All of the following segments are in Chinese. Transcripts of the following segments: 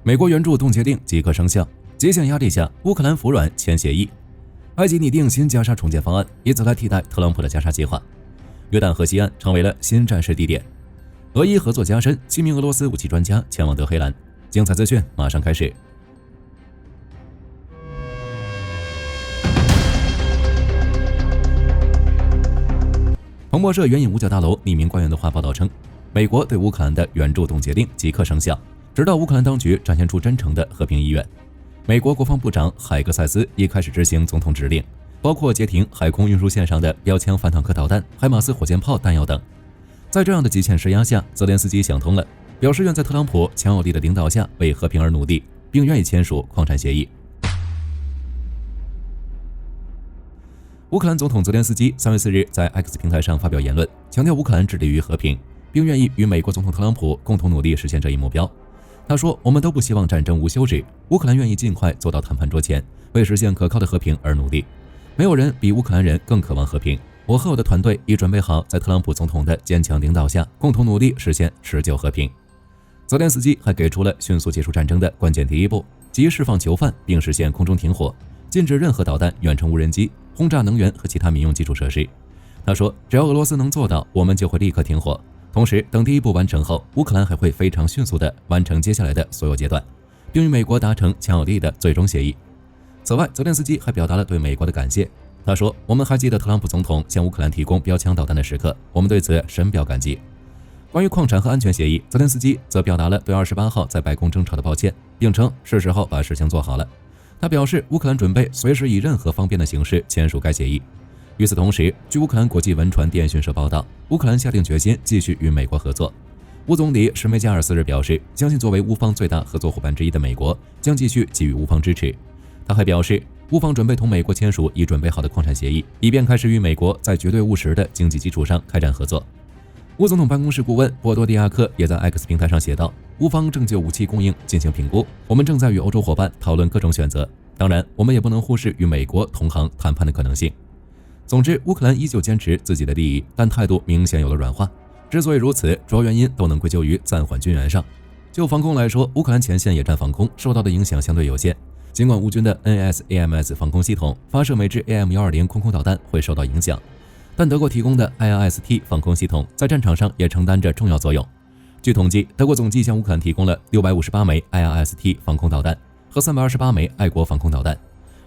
美国援助冻结令即刻生效，极限压力下，乌克兰服软签协议。埃及拟定新加沙重建方案，以此来替代特朗普的加沙计划。约旦河西岸成为了新战事地点。俄伊合作加深，7名俄罗斯武器专家前往德黑兰。精彩资讯马上开始。彭博社援引五角大楼匿名官员的话报道称，美国对乌克兰的援助冻结令即刻生效，直到乌克兰当局展现出真诚的和平意愿。美国国防部长海格塞斯已开始执行总统指令，包括截停海空运输线上的标枪反坦克导弹、海马斯火箭炮弹药等。在这样的极限施压下，泽连斯基想通了，表示愿在特朗普强有力的领导下为和平而努力，并愿意签署矿产协议。乌克兰总统泽连斯基3月4日在 X 平台上发表言论，强调乌克兰致力于和平，并愿意与美国总统特朗普共同努力实现这一目标。他说：“我们都不希望战争无休止，乌克兰愿意尽快坐到谈判桌前，为实现可靠的和平而努力。没有人比乌克兰人更渴望和平。我和我的团队已准备好在特朗普总统的坚强领导下，共同努力实现持久和平。”泽连斯基还给出了迅速结束战争的关键第一步，即释放囚犯并实现空中停火，禁止任何导弹、远程无人机轰炸能源和其他民用基础设施。他说：“只要俄罗斯能做到，我们就会立刻停火。同时，等第一步完成后，乌克兰还会非常迅速地完成接下来的所有阶段，并与美国达成强有力的最终协议。”此外，泽连斯基还表达了对美国的感谢。他说：“我们还记得特朗普总统向乌克兰提供标枪导弹的时刻，我们对此深表感激。”关于矿产和安全协议，泽连斯基则表达了对28号在白宫争吵的抱歉，并称是时候把事情做好了。他表示，乌克兰准备随时以任何方便的形式签署该协议。与此同时，据乌克兰国际文传电讯社报道，乌克兰下定决心继续与美国合作。乌总理什梅加尔4日表示，相信作为乌方最大合作伙伴之一的美国将继续给予乌方支持。他还表示，乌方准备同美国签署已准备好的矿产协议，以便开始与美国在绝对务实的经济基础上开展合作。乌总统办公室顾问波多蒂亚克也在 X 平台上写道：“乌方正就武器供应进行评估，我们正在与欧洲伙伴讨论各种选择。当然，我们也不能忽视与美国同行谈判的可能性。”总之，乌克兰依旧坚持自己的利益，但态度明显有了软化。之所以如此，主要原因都能归咎于暂缓军援上。就防空来说，乌克兰前线野战防空受到的影响相对有限。尽管乌军的 NSAMS 防空系统发射美制 AM-120 空导弹会受到影响，但德国提供的 IRST 防空系统在战场上也承担着重要作用。据统计，德国总计向乌克兰提供了658枚 IRST 防空导弹和328枚爱国防空导弹。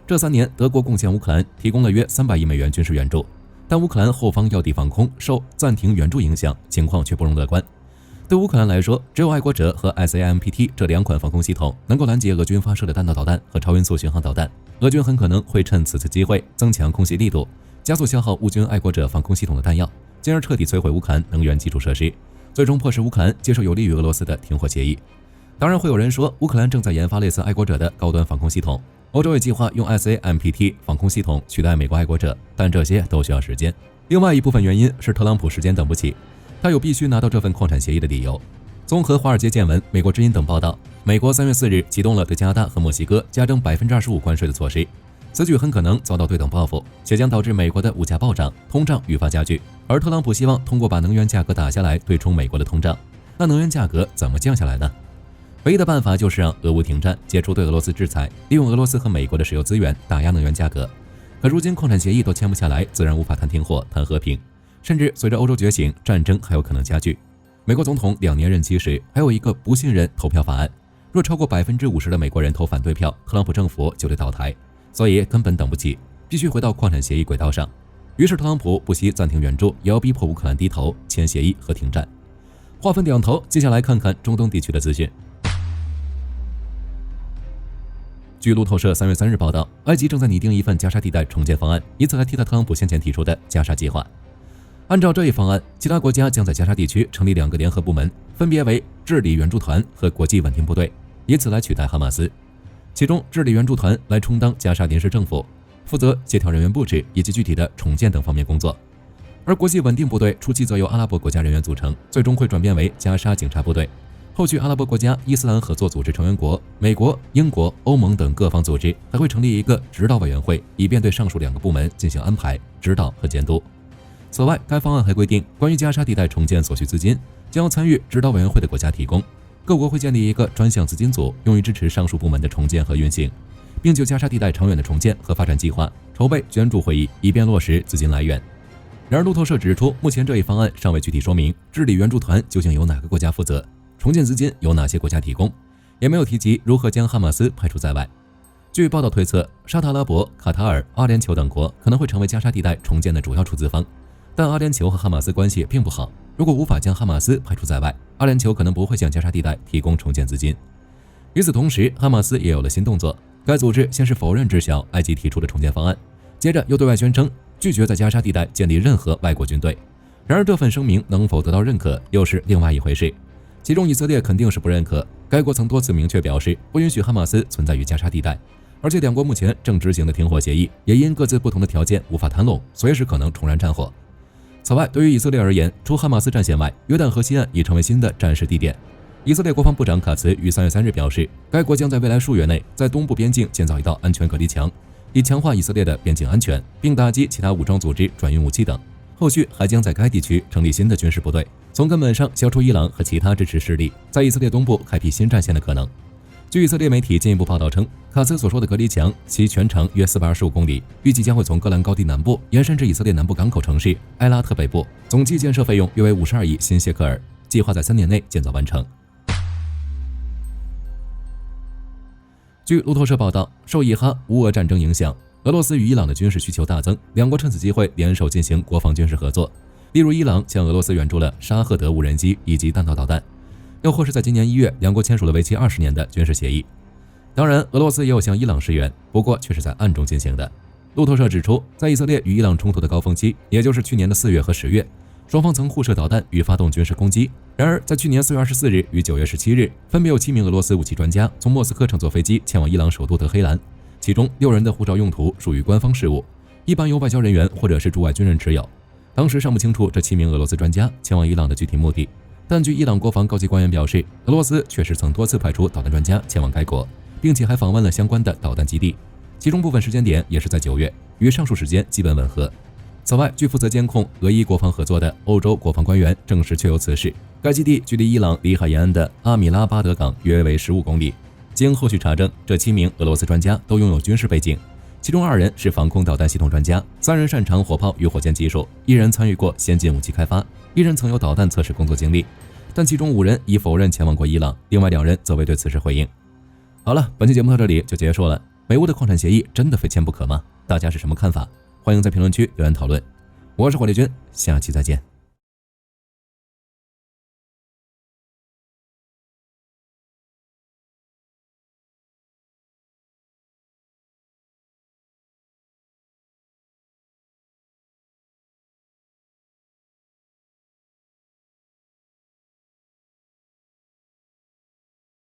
这3年，德国贡献乌克兰提供了约300亿美元军事援助，但乌克兰后方要地防空受暂停援助影响，情况却不容乐观。对乌克兰来说，只有爱国者和 SAMPT 这2款防空系统能够拦截俄军发射的弹道导弹和超音速巡航导弹。俄军很可能会趁此次机会增强空袭力度，加速消耗乌军爱国者防空系统的弹药，进而彻底摧毁乌克兰能源基础设施，最终迫使乌克兰接受有利于俄罗斯的停火协议。当然，会有人说乌克兰正在研发类似爱国者的高端防空系统，欧洲也计划用 SAMPT 防空系统取代美国爱国者，但这些都需要时间。另外一部分原因是特朗普时间等不起，他有必须拿到这份矿产协议的理由。综合华尔街见闻、美国之音等报道，美国3月4日启动了对加拿大和墨西哥加征25%关税的措施，此举很可能遭到对等报复，且将导致美国的物价暴涨，通胀愈发加剧。而特朗普希望通过把能源价格打下来对冲美国的通胀。那能源价格怎么降下来呢？唯一的办法就是让俄乌停战，解除对俄罗斯制裁，利用俄罗斯和美国的石油资源打压能源价格。可如今矿产协议都签不下来，自然无法谈停火、谈和平，甚至随着欧洲觉醒，战争还有可能加剧。美国总统2年任期时，还有一个不信任投票法案，若超过50%的美国人投反对票，特朗普政府就得倒台，所以根本等不起，必须回到矿产协议轨道上。于是特朗普不惜暂停援助，也要逼迫乌克兰低头签协议和停战。话分两头，接下来看看中东地区的资讯。据路透社3月3日报道，埃及正在拟定一份加沙地带重建方案，以此来替代特朗普先前提出的加沙计划。按照这一方案，其他国家将在加沙地区成立2个联合部门，分别为治理援助团和国际稳定部队，以此来取代哈马斯。其中，治理援助团来充当加沙临时政府，负责协调人员布置以及具体的重建等方面工作；而国际稳定部队初期则由阿拉伯国家人员组成，最终会转变为加沙警察部队。后续阿拉伯国家、伊斯兰合作组织成员国、美国、英国、欧盟等各方组织还会成立一个指导委员会，以便对上述2个部门进行安排、指导和监督。此外，该方案还规定，关于加沙地带重建所需资金将由参与指导委员会的国家提供，各国会建立一个专项资金组，用于支持上述部门的重建和运行，并就加沙地带长远的重建和发展计划筹备捐助会议，以便落实资金来源。然而，路透社指出，目前这一方案尚未具体说明治理援助团究竟由哪个国家负责，重建资金由哪些国家提供，也没有提及如何将哈马斯排除在外。据报道推测，沙特阿拉伯、卡塔尔、阿联酋等国可能会成为加沙地带重建的主要出资方，但阿联酋和哈马斯关系并不好，如果无法将哈马斯排除在外，阿联酋可能不会向加沙地带提供重建资金。与此同时，哈马斯也有了新动作，该组织先是否认知晓埃及提出的重建方案，接着又对外宣称拒绝在加沙地带建立任何外国军队。然而，这份声明能否得到认可，又是另外一回事。其中，以色列肯定是不认可，该国曾多次明确表示不允许哈马斯存在于加沙地带，而且两国目前正执行的停火协议也因各自不同的条件无法谈拢，随时可能重燃战火。此外，对于以色列而言，除哈马斯战线外，约旦河西岸已成为新的战时地点。以色列国防部长卡茨于3月3日表示，该国将在未来数月内在东部边境建造一道安全隔离墙，以强化以色列的边境安全，并打击其他武装组织转运武器等。后续还将在该地区成立新的军事部队，从根本上消除伊朗和其他支持势力在以色列东部开辟新战线的可能。据以色列媒体进一步报道称，卡茨所说的隔离墙其全长约425公里，预计将会从戈兰高地南部延伸至以色列南部港口城市埃拉特北部，总计建设费用约为52亿新谢克尔，计划在3年内建造完成。据路透社报道，受以哈乌俄战争影响，俄罗斯与伊朗的军事需求大增，两国趁此机会联手进行国防军事合作。例如，伊朗向俄罗斯援助了沙赫德无人机以及弹道导弹，又或是在今年1月，两国签署了为期20年的军事协议。当然，俄罗斯也有向伊朗支援，不过却是在暗中进行的。路透社指出，在以色列与伊朗冲突的高峰期，也就是去年的4月和10月，双方曾互射导弹与发动军事攻击。然而，在去年4月24日与9月17日，分别有7名俄罗斯武器专家从莫斯科乘坐飞机前往伊朗首都德黑兰，其中6人的护照用途属于官方事务，一般由外交人员或者是驻外军人持有。当时尚不清楚这7名俄罗斯专家前往伊朗的具体目的，但据伊朗国防高级官员表示，俄罗斯确实曾多次派出导弹专家前往该国，并且还访问了相关的导弹基地，其中部分时间点也是在9月，与上述时间基本吻合。此外，据负责监控俄伊国防合作的欧洲国防官员证实确有此事。该基地距离伊朗里海沿岸的阿米拉巴德港约为15公里。经后续查证，这7名俄罗斯专家都拥有军事背景，其中2人是防空导弹系统专家，3人擅长火炮与火箭技术，1人参与过先进武器开发，1人曾有导弹测试工作经历。但其中5人已否认前往过伊朗，另外2人则未对此事回应。好了，本期节目到这里就结束了。美乌的矿产协议真的非签不可吗？大家是什么看法？欢迎在评论区留言讨论。我是火力军，下期再见。